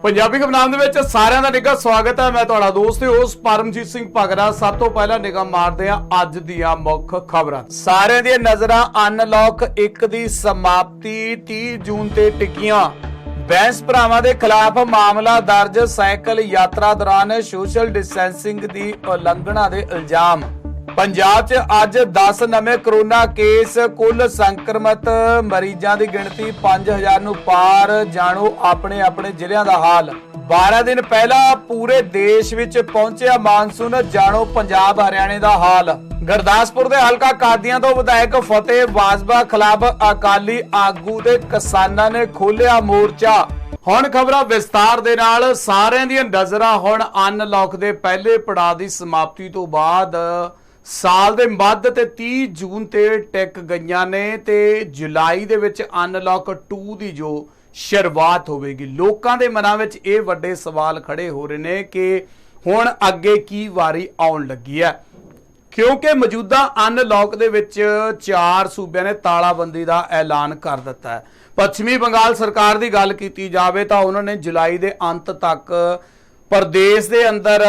पंजाबी खबरनामे दे विच सारिआं दा निੱਘਾ स्वागत है। मैं तुहाडा दोस्त होस्ट परमजीत सिंह भगरा। सब तो पहला निगाह मारदे हां अज दीआं मुੱਖ खबरां। सारिआं ਦੀਆਂ नज़रां अनलॉक 1 ਦੀ समाप्ति 30 जून ते टिकियां। बैंस भरावां दे खिलाफ मामला दर्ज। साइकिल यात्रा दौरान सोशल डिस्टेंसिंग दी उलंघना दे इल्जाम। पंजाब च अज 10 नवे कोरोना केस। कुल संक्रमित मरीजां दी गिणती 5000 नूं पार। जाणो अपने अपने जिलिਆਂ ਦਾ हाल। 12 दिन पहला पूरे देश विच पहुंचिया मानसून। जाणो पंजाब हरियाणे दा हाल। गुरदासपुर दे हलका कादियां तो विधायक फतेह बाजवा खिलाफ अकाली आगू ते किसानां ने खोलिया मोर्चा। हुण खबरां विस्तार दे नाल। सारिआं दीआं नज़रां हुण अनलॉक दे पहले पड़ाਅ दी समाप्ति तो बाद साल दे मੱਧ ते 30 जून ते टिक गईयां ने ते जुलाई दे विच अनलॉक 2 दी जो शुरुआत होवेगी। लोकां दे मनां विच इह वड्डे सवाल खड़े हो रहे ने कि हुण अगे की वारी आउण लगी है, क्योंकि मौजूदा अनलॉक दे विच 4 सूबिਆਂ ने तालाबंदी दा ऐलान कर दिता है। पश्चिमी बंगाल सरकार की गल की जाए तो उन्होंने जुलाई के अंत तक प्रदेश के अंदर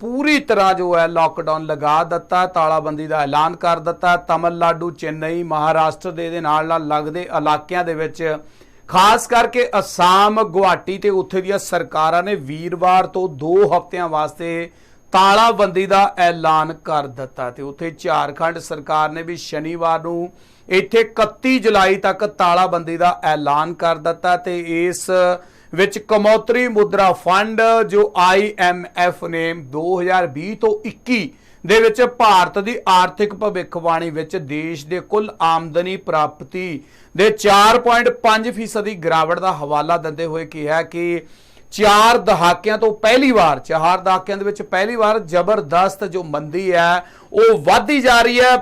पूरी तरह जो है लॉकडाउन लगा दिता, तालाबंदी का ऐलान कर दिता। तमिलनाडु, चेन्नई, महाराष्ट्र के नाल लगते इलाकों के विच खास करके असम, गुवाहाटी ते उत्थे दी सरकारां ने वीरवार तो 2 हफ्तियां वास्ते तालाबंदी का ऐलान कर दिता। ते उत्थे झारखंड सरकार ने भी शनिवार नूं इत्थे 31 जुलाई तक तालाबंदी का ऐलान कर दिता। ते इस विच कमौतरी मुद्रा फंड जो IMF ने 2020 तो 21 दे विच भारत की आर्थिक भविष्यवाणी विच देश के कुल आमदनी प्राप्ति दे 4.5% गिरावट का हवाला दिंदे हुए कहा कि 4 दहाकियां तो पहली बार 4 दहाकियां दे विच पहली बार जबरदस्त जो मंदी है वो वधदी जा रही है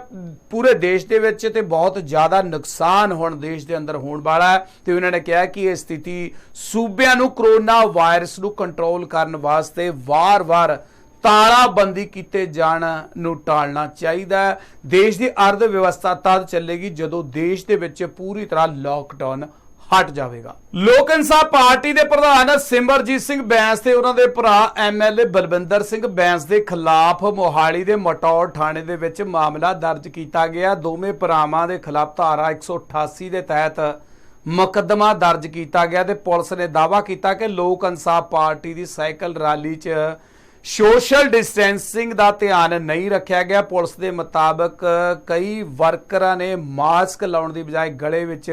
पूरे देश दे विच ते बहुत ज़्यादा नुकसान हुण देश दे अंदर होण वाला है। ते उन्होंने कहा कि यह स्थिति सूबिਆਂ ਨੂੰ कोरोना वायरस ਨੂੰ कंट्रोल करने वास्ते वार-वार तालाबंदी किए जाण नूं टालना चाहिए। देश की अर्थ व्यवस्था तद चलेगी जदों देश दे विच पूरी तरह लॉकडाउन हट जाएगा। लोक इंसाफ पार्टी के प्रधान सिमरजीत सिंह बैंस ते उन्हां दे भरा MLA बलविंदर सिंह बैंस के खिलाफ मोहाली के मटौर थाने दे विच मामला दर्ज किया गया। दोवें भरावां दे खिलाफ धारा 188 के तहत मुकदमा दर्ज किया गया। ते पुलिस ने दावा किया कि लोक इंसाफ पार्टी की साइकिल रैली च सोशल डिस्टेंसिंग का ध्यान नहीं रखा गया। पुलिस के मुताबिक कई वर्करां ने मास्क लाउण की बजाय गले विच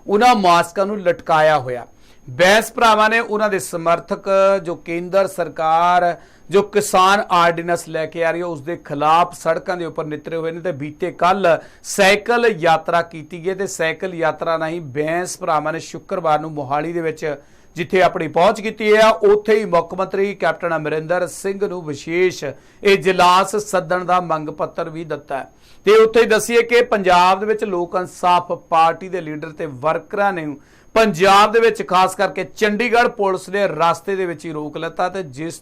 उन्हां मास्कां नूं लटकाया होया। बैंस भरावां ने उन्हां दे समर्थक जो केंद्र सरकार जो किसान आर्डीनेंस लैके आ रही है उसके खिलाफ सड़कों के उपर नितरे हुए ने। बीते कल साइकिल यात्रा की गई ते साइकिल यात्रा राही बैंस भरावां ने शुक्रवार नूं मोहाली दे विच जिथे अपनी पहुंच की है उत्थे ही मुख मंत्री कैप्टन अमरिंदर सिंह नूं विशेष इजलास सदन का मंग पत्र भी दिता है। ते उत्थे दसीए कि पंजाब दे विच लोक इंसाफ पार्टी के लीडर ते वर्करां ने पंजाब दे विच खास करके चंडीगढ़ पुलिस ने रास्ते दे विच ही रोक लिता। ते जिस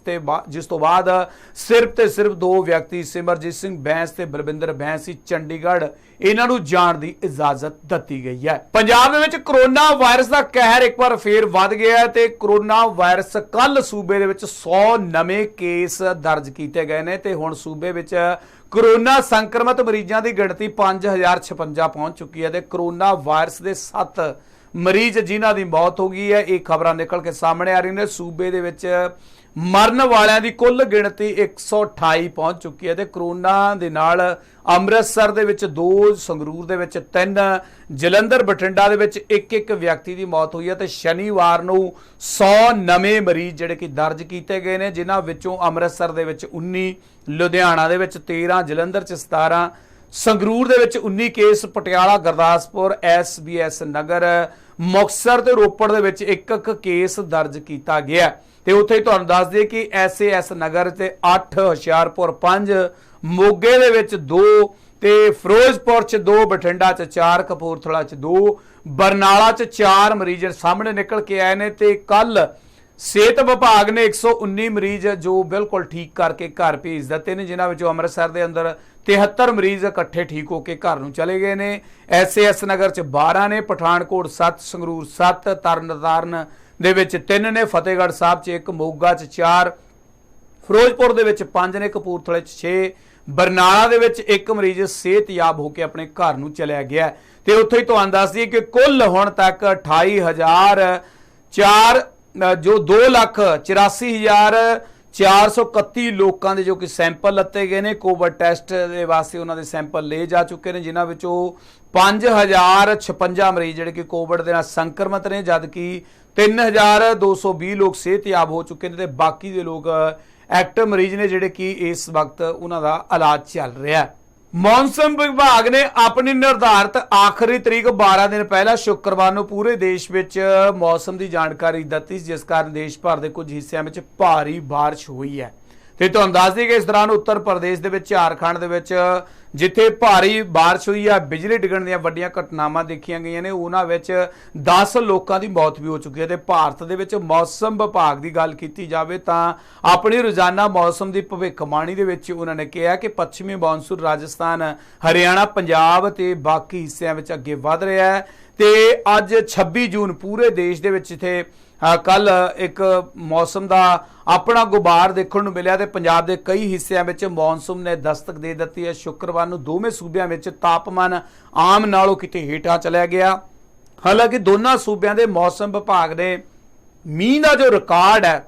तो बाद सिर्फ 2 व्यक्ति सिमरजीत सिंह बैंस ते बलविंदर बैंस ही चंडीगढ़ इन्हां नूं जाण दी इजाजत दी गई है। पंजाब दे विच कोरोना वायरस का कहर एक बार फिर वध गया है ते कोरोना वायरस कल सूबे दे विच 100 नवे केस दर्ज किए गए ने ते हुण सूबे विच कोरोना संक्रमित मरीजों की गिणती 5056 पहुंच चुकी है। ते कोरोना वायरस के 7 मरीज जिन्हां दी मौत हो गई है। ये खबरां निकल के सामने आ रही ने। सूबे दे विच मरण वालियां दी कुल गिणती 128 पहुंच चुकी है। ते कोरोना दे नाल अमृतसर दे विच 2, संगरूर दे विच 3, जलंधर बठिंडा दे विच 1-1 व्यक्ति की मौत हुई है। ते शनिवार नूं 100 नवे मरीज जिहड़े कि दर्ज किए गए ने, जिन्हां विचों अमृतसर दे विच 19, लुधियाना दे विच 13, जलंधर च 17, संगरूर दे विच 19 केस, पटियाला, गुरदासपुर, SBS नगर, मुक्तसर ते रोपड़ दे विच 1 केस दर्ज किया गया। ते उत्थे ही तुहानूं दस दिए कि SAS नगर ते 8, हुशियारपुर 5, मोगे दे विच 2 ते फिरोजपुर च 2, बठिंडा च 4, कपूरथला च 2, बरनाला च 4 मरीज सामने निकल के आए ने। ते कल सेहत विभाग ने 119 मरीज जो बिल्कुल ठीक करके घर भेज दिते हैं, जिन्होंने विचों अमृतसर के अंदर 73 मरीज इकट्ठे ठीक होकर घर नूं चले गए ने। SAS नगर च 12 ने, पठानकोट 7, संगरूर 7, तरनतारन ਦੇ ਵਿੱਚ 3 ने, फतेहगढ़ साहब 'ਚ 1, मोगा 'ਚ 4, ਫਿਰੋਜ਼ਪੁਰ ਦੇ ਵਿੱਚ 5 ਨੇ, ਕਪੂਰਥਲੇ 'ਚ 6, ਬਰਨਾਲਾ ਦੇ ਵਿੱਚ 1 ਮਰੀਜ਼ ਸਿਹਤਯਾਬ ਹੋ ਕੇ ਆਪਣੇ ਘਰ ਨੂੰ ਚਲਿਆ ਗਿਆ ਤੇ ਉੱਥੇ ਹੀ ਤੁਹਾਨੂੰ ਦੱਸ ਦਈਏ ਕਿ ਕੁੱਲ ਹੁਣ ਤੱਕ 28,004 ਜੋ 2,84,431 ਲੋਕਾਂ ਦੇ ਜੋ ਕਿ ਸੈਂਪਲ ਲੱਤੇ ਗਏ ਨੇ ਕੋਵਿਡ ਟੈਸਟ ਦੇ ਵਾਸਤੇ ਉਹਨਾਂ ਦੇ ਸੈਂਪਲ ਲਏ ਜਾ ਚੁੱਕੇ ਨੇ, ਜਿਨ੍ਹਾਂ ਵਿੱਚੋਂ 5,056 ਮਰੀਜ਼ ਜਿਹੜੇ ਕਿ ਕੋਵਿਡ ਦੇ ਨਾਲ ਸੰਕਰਮਿਤ ਨੇ, ਜਦਕਿ 3,220 ਲੋਕ ਸਿਹਤਯਾਬ ਹੋ ਚੁੱਕੇ ਨੇ ਤੇ ਬਾਕੀ ਦੇ ਲੋਕ एक्टिव मरीज ने जिहड़े कि इस वक्त उन्हां दा इलाज चल रहा है। मौसम विभाग ने अपनी निर्धारित आखिरी तरीक 12 दिन पहला शुक्रवार को पूरे देश विच मौसम की जानकारी दी, जिस कारण देश भर के कुछ हिस्सों में भारी बारिश हुई है। तो तुहानूं दस दईए कि इस दौरान उत्तर प्रदेश के झारखंड के जिथे भारी बारिश हुई है, बिजली डिगण दी वड्डियां घटनावां देखियां गईयां ने, उन्हां विच 10 लोगों की मौत भी हो चुकी है। तो भारत दे विच मौसम विभाग की गल कीती जावे तां अपनी रोजाना मौसम की भविष्यवाणी दे विच उन्होंने कहा कि पश्चिमी मॉनसून राजस्थान, हरियाणा, पंजाब ते बाकी हिस्सों में अगे वध रहा है। तो अज 26 जून पूरे देश दे विच इत्थे कल एक मौसम का अपना गुबार देखने को मिला। तो पंजाब के कई हिस्सों में मॉनसून ने दस्तक दे दी है। शुक्रवार को दोवें सूबों में तापमान आम नालों किते हेठा चला गया। हालांकि दोनों सूबों के मौसम विभाग ने मींह का जो रिकॉर्ड है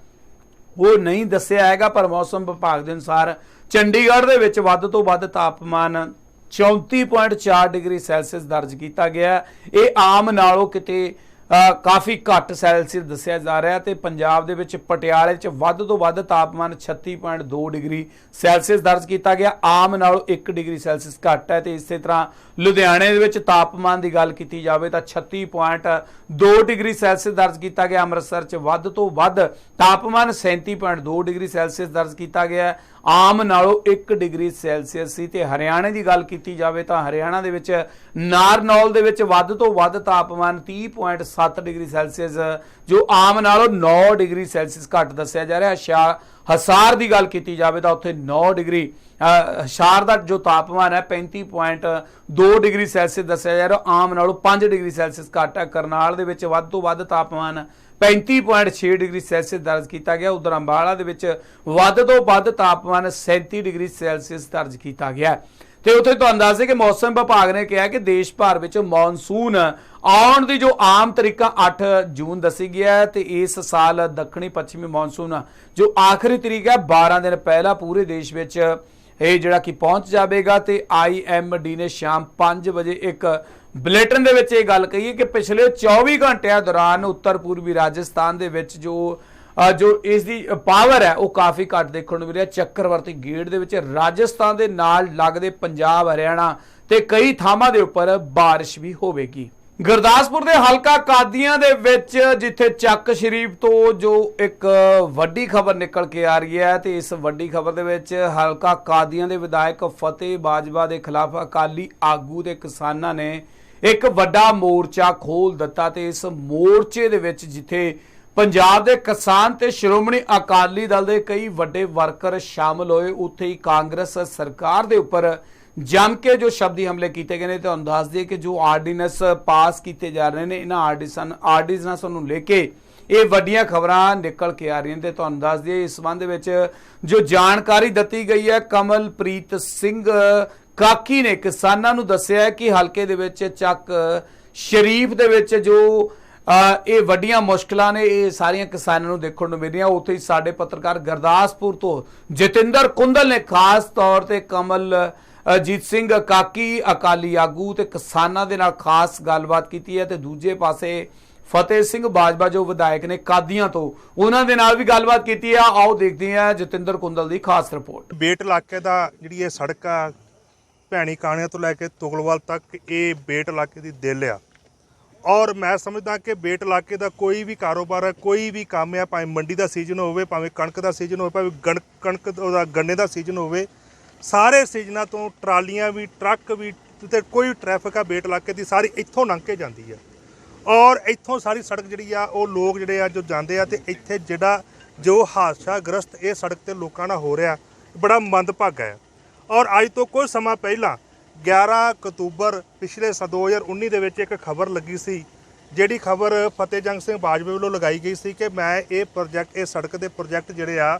वो नहीं दस्सिया हैगा, पर मौसम विभाग के अनुसार चंडीगढ़ के विच वध तो वध तापमान 34.4 डिग्री सैल्सियस दर्ज किया गया। ये आम नालों किते काफ़ी घट सैल्सियस दस्सिया जा रहा है। तो पंजाब दे विच पटियाले च वध तो वध तापमान 36.2 डिग्री सैल्सियस दर्ज किया गया, आम नालों 1 डिग्री सैल्सियस घट है। तो इस तरह लुधियाने दे विच तापमान की गल की जाए तो 36.2 डिग्री सैल्सियस दर्ज किया गया। अमृतसर च वध तो वध तापमान 37.2 डिग्री सैल्सियस दर्ज किया गया, आम नालों 1 डिग्री सैल्सियस सी। ते हरियाणे की गल की जाए तो हरियाणा दे विच नारनौल दे विच वध तो वध तापमान 30.7 डिग्री सैल्सियस जो आम नालों 9 डिग्री सैल्सियस घट दस्सिया जा रहा है। हसार की गल की जाए तो उत्थे 9 डिग्री हसार का जो तापमान है 35.2 डिग्री सैल्सियस दस्सिया जा रहा, आम नालों 5 डिग्री सैल्सियस घट है। करनाल दे विच वध तो वध तापमान 35.6 डिग्री सैल्सियस दर्ज किया गया। उधर अंबाला दे विच वध तो वध तापमान 37 डिग्री सैल्सियस दर्ज किया गया। तो उत्थे तुहानूं दस दें कि मौसम विभाग ने कहा कि देश भर में मॉनसून आउण की जो आम तरीका 8 जून दसी गया है। तो इस साल दक्षिणी पश्चिमी मॉनसून जो आखिरी तरीक है 12 दिन पहला पूरे देश में ये जिहड़ा कि पहुंच जाएगा। तो IMD ने शाम 5 बजे एक बुलेटिन दे विच ये गल कही है कि पिछले 24 घंटिया दौरान उत्तर पूर्वी राजस्थान दे विच जो इसकी पावर है वो काफ़ी घट देखने को मिली। चक्रवर्ती गेट दे विच राजस्थान के नाल लगदे पंजाब, हरियाणा ते कई थावां दे उपर बारिश भी होवेगी। गुरदासपुर के हलका कादियां दे विच जिथे चक शरीफ तो जो एक वड्डी खबर निकल के आ रही है। तो इस वड्डी खबर दे विच हलका कादियां दे विधायक फतेह बाजवा के खिलाफ अकाली आगू ते किसानां ने एक वड्डा मोर्चा खोल दिता। तो इस मोर्चे दे विच जिथे पंजाब के किसान ते श्रोमणी अकाली दल के कई वड्डे वर्कर शामिल होए, उत्थे ही कांग्रेस सरकार के उपर जम के जो शब्दी हमले किए गए। तो दस दिए कि जो आर्डीनेंस पास किए जा रहे हैं, इन्होंने आर्डीनेंस लेके ये वड्डियां खबरां निकल के आ रही हैं। तो दस दिए इस संबंध में जो जानकारी दी गई है, कमलप्रीत सिंह काकी ने किसानों को दस्सिया कि हल्के दे विच चक शरीफ दे विच जो ये वड्डियां मुश्किलां ने ये सारियां किसानों को देखने को मिल रही। उत्थे ही साडे पत्रकार गुरदासपुर तो जतिंदर कुंदल ने खास तौर पर कमलजीत सिंह काकी अकाली आगू ते किसानों के नाल खास गलबात की है। तो दूजे पासे फतेह सिंह बाजवा जो विधायक ने कादियां तो उन्होंने दे नाल भी गलबात की है। आओ देखते हैं जतिंदर कुंदल की खास रिपोर्ट। बेट इलाके का जी सड़क आ भैणी काणिया तो लैके तुगलवाल तक ये बेट इलाके की दिल आ। और मैं समझदा कि बेट इलाके का कोई भी कारोबार है, कोई भी काम है, भावें मंडी का सीजन होवे, भावें कणक का सीजन हो, भावें कणक गन्ने का सीजन होवे, सारे सीजनों तो ट्रालियां भी ट्रक भी ते कोई भी ट्रैफिक आ बेट इलाके की सारी इत्थों लंघ के जाती है। और इत्थों सारी सड़क जी आ वो लोग जोड़े आ जो जाते हैं। तो इत्थे जिहड़ा जो हादसाग्रस्त ये सड़क ते लोगों नाल हो रहा बड़ा मंदभागा है। और अज तो कुछ समा पहला 11 अक्तूबर पिछले 2019 ਦੇ ਵਿੱਚ एक खबर लगी सी ਜਿਹੜੀ ਖਬਰ ਫਤਿਹਜੰਗ ਸਿੰਘ ਬਾਜਵੇ ਵੱਲੋਂ ਲਗਾਈ ਗਈ ਸੀ ਕਿ ਮੈਂ ਇਹ ਸੜਕ ਦੇ ਪ੍ਰੋਜੈਕਟ ਜਿਹੜੇ ਆ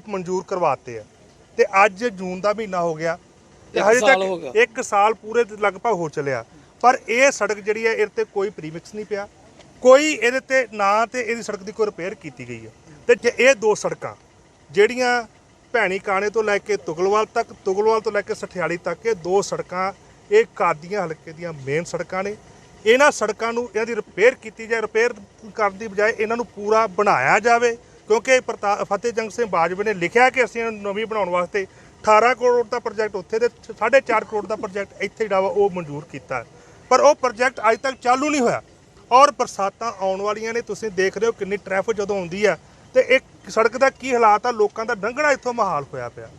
ਮਨਜ਼ੂਰ ਕਰਵਾਤੇ ਆ ਤੇ ਅੱਜ ਜੂਨ ਦਾ ਮਹੀਨਾ ਹੋ ਗਿਆ ਤੇ ਹਜੇ ਤੱਕ 1 ਸਾਲ ਪੂਰੇ ਲਗਭਗ ਹੋ ਚੱਲਿਆ, ਪਰ ਇਹ ਸੜਕ ਜਿਹੜੀ ਹੈ ਇਹਦੇ ਤੇ ਕੋਈ ਪ੍ਰੀਮਿਕਸ ਨਹੀਂ ਪਿਆ, ਕੋਈ ਇਹਦੇ ਤੇ ਨਾ ਤੇ ਇਹਦੀ ਸੜਕ ਦੀ ਕੋਈ ਰਿਪੇਅਰ ਕੀਤੀ ਗਈ ਹੈ। ਤੇ ਜੇ ਇਹ ਦੋ ਸੜਕਾਂ ਜਿਹੜੀਆਂ ਭੈਣੀ ਕਾਣੇ ਤੋਂ ਲੈ ਕੇ ਤੁਗਲਵਾਲ ਤੱਕ, ਤੁਗਲਵਾਲ ਤੋਂ ਲੈ ਕੇ ਸਠਿਆਲੀ ਤੱਕ, ਇਹ ਦੋ ਸੜਕਾਂ ਇਹ ਕਾਦੀਆਂ ਹਲਕੇ ਦੀਆਂ ਮੇਨ ਸੜਕਾਂ ਨੇ। ਇਹਨਾਂ ਸੜਕਾਂ ਨੂੰ ਇਹਨਾਂ ਦੀ ਰਿਪੇਅਰ ਕੀਤੀ ਜਾਏ, ਰਿਪੇਅਰ ਕਰਨ ਦੀ ਬਜਾਏ ਇਹਨਾਂ ਨੂੰ ਪੂਰਾ ਬਣਾਇਆ ਜਾਵੇ, ਕਿਉਂਕਿ ਫਤਿਹਜੰਗ ਸਿੰਘ ਬਾਜਵੇ ਨੇ ਲਿਖਿਆ ਕਿ ਅਸੀਂ ਇਹਨੂੰ ਨਵੀਂ ਬਣਾਉਣ ਵਾਸਤੇ 18 ਕਰੋੜ ਦਾ ਪ੍ਰੋਜੈਕਟ ਉੱਥੇ ਤੇ 4.5 ਕਰੋੜ ਦਾ ਪ੍ਰੋਜੈਕਟ ਇੱਥੇ ਜਿਹੜਾ ਵਾ ਉਹ ਮਨਜ਼ੂਰ ਕੀਤਾ, ਪਰ ਉਹ ਪ੍ਰੋਜੈਕਟ ਅੱਜ ਤੱਕ ਚਾਲੂ ਨਹੀਂ ਹੋਇਆ। ਔਰ ਬਰਸਾਤਾਂ ਆਉਣ ਵਾਲੀਆਂ ਨੇ, ਤੁਸੀਂ ਦੇਖ ਰਹੇ ਹੋ ਕਿੰਨੀ ਟ੍ਰੈਫਿਕ ਜਦੋਂ ਆਉਂਦੀ ਆ ਤੇ ਇੱਕ ਸੜਕ ਦਾ ਕੀ ਹਾਲਾਤ ਆ, ਲੋਕਾਂ ਦਾ ਲੰਘਣਾ ਇੱਥੋਂ ਮਹਾਲ ਹੋਇਆ ਪਿਆ।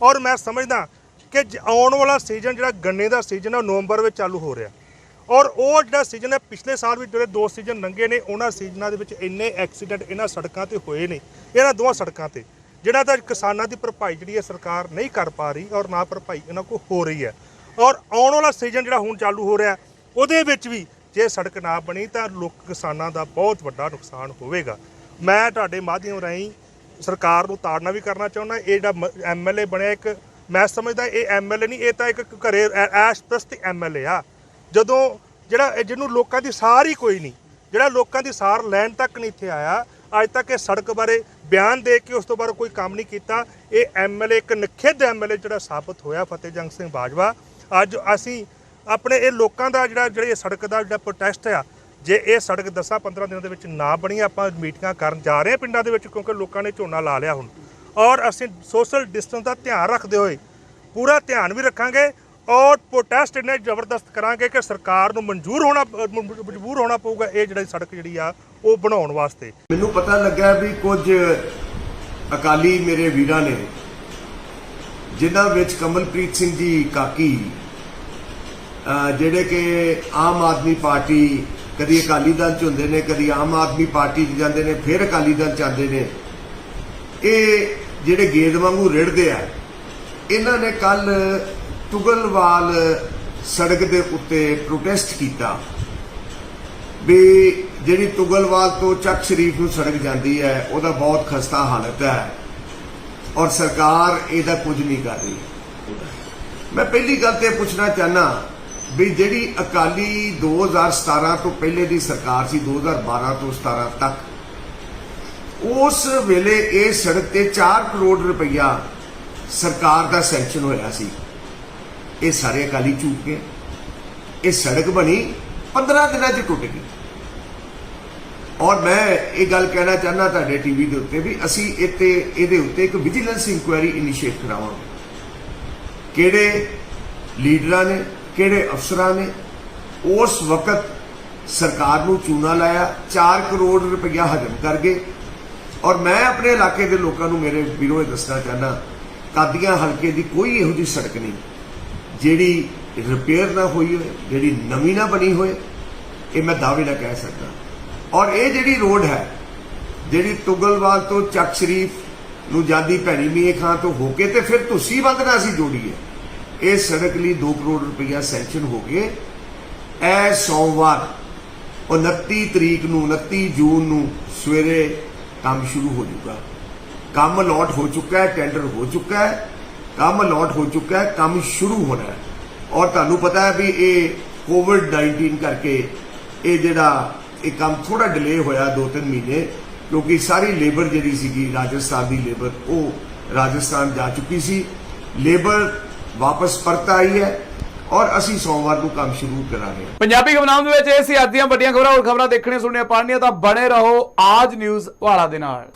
ਔਰ ਮੈਂ ਸਮਝਦਾ ਕਿ ਆਉਣ ਵਾਲਾ ਸੀਜ਼ਨ ਜਿਹੜਾ ਗੰਨੇ ਦਾ ਸੀਜ਼ਨ ਆ ਨਵੰਬਰ ਵਿੱਚ ਚਾਲੂ ਹੋ ਰਿਹਾ, ਔਰ ਉਹ ਜਿਹੜਾ ਸੀਜ਼ਨ ਹੈ ਪਿਛਲੇ ਸਾਲ ਵੀ ਜਿਹੜੇ 2 ਸੀਜ਼ਨ ਲੰਘੇ ਨੇ ਉਹਨਾਂ ਸੀਜ਼ਨਾਂ ਦੇ ਵਿੱਚ ਇੰਨੇ ਐਕਸੀਡੈਂਟ ਇਹਨਾਂ ਸੜਕਾਂ ਤੇ ਹੋਏ ਨੇ, ਇਹਨਾਂ ਦੋਵਾਂ ਸੜਕਾਂ ਤੇ, ਜਿਹੜਾ ਤਾਂ ਕਿਸਾਨਾਂ ਦੀ ਭਰਪਾਈ ਜਿਹੜੀ ਹੈ ਸਰਕਾਰ ਨਹੀਂ ਕਰ ਪਾ ਰਹੀ ਔਰ ਨਾ ਭਰਪਾਈ ਇਹਨਾਂ ਕੋਲ ਹੋ ਰਹੀ ਹੈ। ਔਰ ਆਉਣ ਵਾਲਾ ਸੀਜ਼ਨ ਜਿਹੜਾ ਹੁਣ ਚਾਲੂ ਹੋ ਰਿਹਾ ਉਹਦੇ ਵਿੱਚ ਵੀ ਜੇ ਸੜਕ ਨਾ ਬਣੀ ਤਾਂ ਕਿਸਾਨਾਂ ਦਾ ਬਹੁਤ ਵੱਡਾ ਨੁਕਸਾਨ ਹੋਵੇਗਾ। ਮੈਂ ਤੁਹਾਡੇ ਮਾਧਿਅਮ ਰਾਹੀਂ ਸਰਕਾਰ ਨੂੰ ਤਾੜਨਾ ਵੀ ਕਰਨਾ ਚਾਹੁੰਦਾ, ਇਹ ਜਿਹੜਾ ਐਮਐਲਏ ਬਣਿਆ ਇੱਕ, ਮੈਂ ਸਮਝਦਾ ਇਹ ਐਮਐਲਏ ਨਹੀਂ, ਇਹ ਤਾਂ ਇੱਕ ਘਰੇ ਐਸ਼ਪ੍ਰਸਤ ਐਮਐਲਏ ਆ, ਜਦੋਂ ਜਿਹੜਾ ਜਿਹਨੂੰ ਲੋਕਾਂ ਦੀ ਸਾਰ ਹੀ ਕੋਈ ਨਹੀਂ, ਜਿਹੜਾ ਲੋਕਾਂ ਦੀ ਸਾਰ ਲੈਣ ਤੱਕ ਨਹੀਂ ਇੱਥੇ ਆਇਆ, ਅੱਜ ਤੱਕ ਇਹ ਸੜਕ ਬਾਰੇ ਬਿਆਨ ਦੇ ਕੇ ਉਸ ਤੋਂ ਬਾਅਦ ਕੋਈ ਕੰਮ ਨਹੀਂ ਕੀਤਾ। ਇਹ ਐਮਐਲਏ ਇੱਕ ਨਖਿੱਧ ਐਮਐਲਏ ਜਿਹੜਾ ਸਾਬਤ ਹੋਇਆ ਫਤਿਹਜੰਗ ਸਿੰਘ ਬਾਜਵਾ। ਅੱਜ ਅਸੀਂ ਆਪਣੇ ਇਹ ਲੋਕਾਂ ਦਾ ਜਿਹੜੀ ਸੜਕ ਦਾ ਜਿਹੜਾ ਪ੍ਰੋਟੈਸਟ ਆ, ਜੇ ਇਹ ਸੜਕ 10-15 ਦਿਨਾਂ ਦੇ ਵਿੱਚ ਨਾ ਬਣੀ, ਆਪਾਂ ਮੀਟਿੰਗਾਂ ਕਰਨ ਜਾ ਰਹੇ ਹਾਂ ਪਿੰਡਾਂ ਦੇ ਵਿੱਚ, ਕਿਉਂਕਿ ਲੋਕਾਂ ਨੇ ਝੋਨਾ ਲਾ ਲਿਆ ਹੁਣ, ਔਰ ਅਸੀਂ ਸੋਸ਼ਲ ਡਿਸਟੈਂਸ ਦਾ ਧਿਆਨ ਰੱਖਦੇ ਹੋਏ ਪੂਰਾ ਧਿਆਨ ਵੀ ਰੱਖਾਂਗੇ ਔਰ ਪ੍ਰੋਟੈਸਟ ਇੰਨੇ ਜ਼ਬਰਦਸਤ ਕਰਾਂਗੇ ਕਿ ਸਰਕਾਰ ਨੂੰ ਮਜਬੂਰ ਹੋਣਾ ਪਊਗਾ ਇਹ ਜਿਹੜੀ ਸੜਕ ਜਿਹੜੀ ਆ ਉਹ ਬਣਾਉਣ ਵਾਸਤੇ। ਮੈਨੂੰ ਪਤਾ ਲੱਗਾ ਵੀ ਕੁਝ ਅਕਾਲੀ ਮੇਰੇ ਵੀਰਾਂ ਨੇ, ਜਿਨ੍ਹਾਂ ਵਿੱਚ ਕਮਲਪ੍ਰੀਤ ਸਿੰਘ ਜੀ ਕਾਕੀ, ਜਿਹੜੇ ਕਿ ਆਮ ਆਦਮੀ ਪਾਰਟੀ, ਕਦੀ ਅਕਾਲੀ ਦਲ ਚ ਹੁੰਦੇ ਨੇ, ਕਦੀ ਆਮ ਆਦਮੀ ਪਾਰਟੀ ਚ ਜਾਂਦੇ ਨੇ, ਫਿਰ ਅਕਾਲੀ ਦਲ ਚ ਆਉਂਦੇ ਨੇ, ਇਹ ਜਿਹੜੇ ਗੇਂਦ ਵਾਂਗੂ ਰਿੜਦੇ ਆ, ਇਹਨਾਂ ਨੇ ਕੱਲ ਤੁਗਲਵਾਲ ਸੜਕ ਦੇ ਉੱਤੇ ਪ੍ਰੋਟੈਸਟ ਕੀਤਾ ਵੀ ਜਿਹੜੀ ਤੁਗਲਵਾਲ ਤੋਂ ਚੱਕ ਸ਼ਰੀਫ ਨੂੰ ਸੜਕ ਜਾਂਦੀ ਹੈ ਉਹਦਾ ਬਹੁਤ ਖਸਤਾ ਹਾਲਤ ਹੈ ਔਰ ਸਰਕਾਰ ਇਹਦਾ ਕੁਝ ਨਹੀਂ ਕਰ ਰਹੀ। ਮੈਂ ਪਹਿਲੀ ਗੱਲ ਤੇ ਪੁੱਛਣਾ ਚਾਹਨਾ ਵੀ ਜਿਹੜੀ ਅਕਾਲੀ 2017 ਤੋਂ ਪਹਿਲੇ ਦੀ ਸਰਕਾਰ ਸੀ, 2012 ਤੋਂ 17 ਤੱਕ, ਉਸ ਵੇਲੇ ਇਹ ਸੜਕ ਤੇ 4 ਕਰੋੜ ਰੁਪਈਆ ਸਰਕਾਰ ਦਾ ਸੈਂਕਸ਼ਨ ਹੋਇਆ ਸੀ। ਇਹ ਸਾਰੇ ਅਕਾਲੀ ਝੂਠ ਗਏ। ਇਹ ਸੜਕ ਬਣੀ 15 ਦਿਨਾਂ 'ਚ ਟੁੱਟ ਗਈ। ਔਰ ਮੈਂ ਇਹ ਗੱਲ ਕਹਿਣਾ ਚਾਹੁੰਦਾ ਤੁਹਾਡੇ ਟੀਵੀ ਦੇ ਉੱਤੇ ਵੀ ਅਸੀਂ ਇਹਦੇ ਉੱਤੇ ਇੱਕ ਵਿਜੀਲੈਂਸ ਇਨਕੁਆਇਰੀ ਇਨੀਸ਼ੀਏਟ ਕਰਾਵਾਂਗੇ। ਕਿਹੜੇ ਲੀਡਰਾਂ ਨੇ, ਕਿਹੜੇ ਅਫਸਰਾਂ ਨੇ ਉਸ ਵਕਤ ਸਰਕਾਰ ਨੂੰ ਚੂਨਾ ਲਾਇਆ, 4 ਕਰੋੜ ਰੁਪਈਆ ਹਜਮ ਕਰ ਗਏ। ਔਰ ਮੈਂ ਆਪਣੇ ਇਲਾਕੇ ਦੇ ਲੋਕਾਂ ਨੂੰ, ਮੇਰੇ ਵੀਰੋ, ਇਹ ਦੱਸਣਾ ਚਾਹੁੰਦਾ, ਕਾਦੀਆਂ ਹਲਕੇ ਦੀ ਕੋਈ ਇਹੋ ਜਿਹੀ ਸੜਕ ਨਹੀਂ ਜਿਹੜੀ ਰਿਪੇਅਰ ਨਾ ਹੋਈ ਹੋਏ, ਜਿਹੜੀ ਨਵੀਂ ਨਾ ਬਣੀ ਹੋਏ, ਇਹ ਮੈਂ ਦਾਅਵੇ ਨਾਲ ਕਹਿ ਸਕਦਾ। ਔਰ ਇਹ ਜਿਹੜੀ ਰੋਡ ਹੈ, ਜਿਹੜੀ ਤੁਗਲਵਾਲ ਤੋਂ ਚੱਕ ਸ਼ਰੀਫ ਨੂੰ ਜਾਂਦੀ ਭੈਣੀ ਮੀਆਂ ਖਾਂ ਤੋਂ ਹੋ ਕੇ ਤੇ ਫਿਰ ਤੁਸੀਂ ਬੰਦਨਾ ਸੀ ਜੋੜੀਏ, ਇਹ ਸੜਕ ਲਈ 2 ਕਰੋੜ ਰੁਪਈਆ ਸੈਂਕਸ਼ਨ ਹੋ ਗਏ। ਇਹ ਸੋਮਵਾਰ 29 ਤਰੀਕ ਨੂੰ, 29 ਜੂਨ ਨੂੰ ਸਵੇਰੇ ਕੰਮ ਸ਼ੁਰੂ ਹੋ ਜਾਊਗਾ। ਕੰਮ ਅਲਾਟ ਹੋ ਚੁੱਕਾ ਹੈ, ਟੈਂਡਰ ਹੋ ਚੁੱਕਾ ਹੈ, ਕੰਮ ਅਲਾਟ ਹੋ ਚੁੱਕਾ ਹੈ, ਕੰਮ ਸ਼ੁਰੂ ਹੋਣਾ ਹੈ। ਔਰ ਤੁਹਾਨੂੰ ਪਤਾ ਹੈ ਵੀ ਇਹ ਕੋਵਿਡ-19 ਕਰਕੇ ਇਹ ਕੰਮ ਥੋੜਾ ਡਿਲੇ ਹੋਇਆ 2-3 ਮਹੀਨੇ, ਕਿਉਂਕਿ ਸਾਰੀ ਲੇਬਰ ਜਿਹੜੀ ਸੀਗੀ ਰਾਜਸਥਾਨ ਦੀ ਲੇਬਰ, ਉਹ ਰਾਜਸਥਾਨ ਜਾ ਚੁੱਕੀ ਸੀ। ਲੇਬਰ ਵਾਪਸ ਪਰਤ ਆਈ ਹੈ ਔਰ ਅਸੀਂ ਸੋਮਵਾਰ ਨੂੰ ਕੰਮ ਸ਼ੁਰੂ ਕਰਾਂਗੇ। ਪੰਜਾਬੀ ਖਬਰਾਂ ਦੇ ਵਿੱਚ ਇਹ ਸੀ ਅੱਜ ਦੀਆਂ ਵੱਡੀਆਂ ਖਬਰਾਂ। ਹੋਰ ਖਬਰਾਂ ਦੇਖਣੀਆਂ ਸੁਣਨੀਆਂ ਪੜ੍ਹਨੀਆਂ ਤਾਂ ਬਣੇ ਰਹੋ ਆਜ ਨਿਊਜ਼ ਵਾਲਾ ਦੇ ਨਾਲ।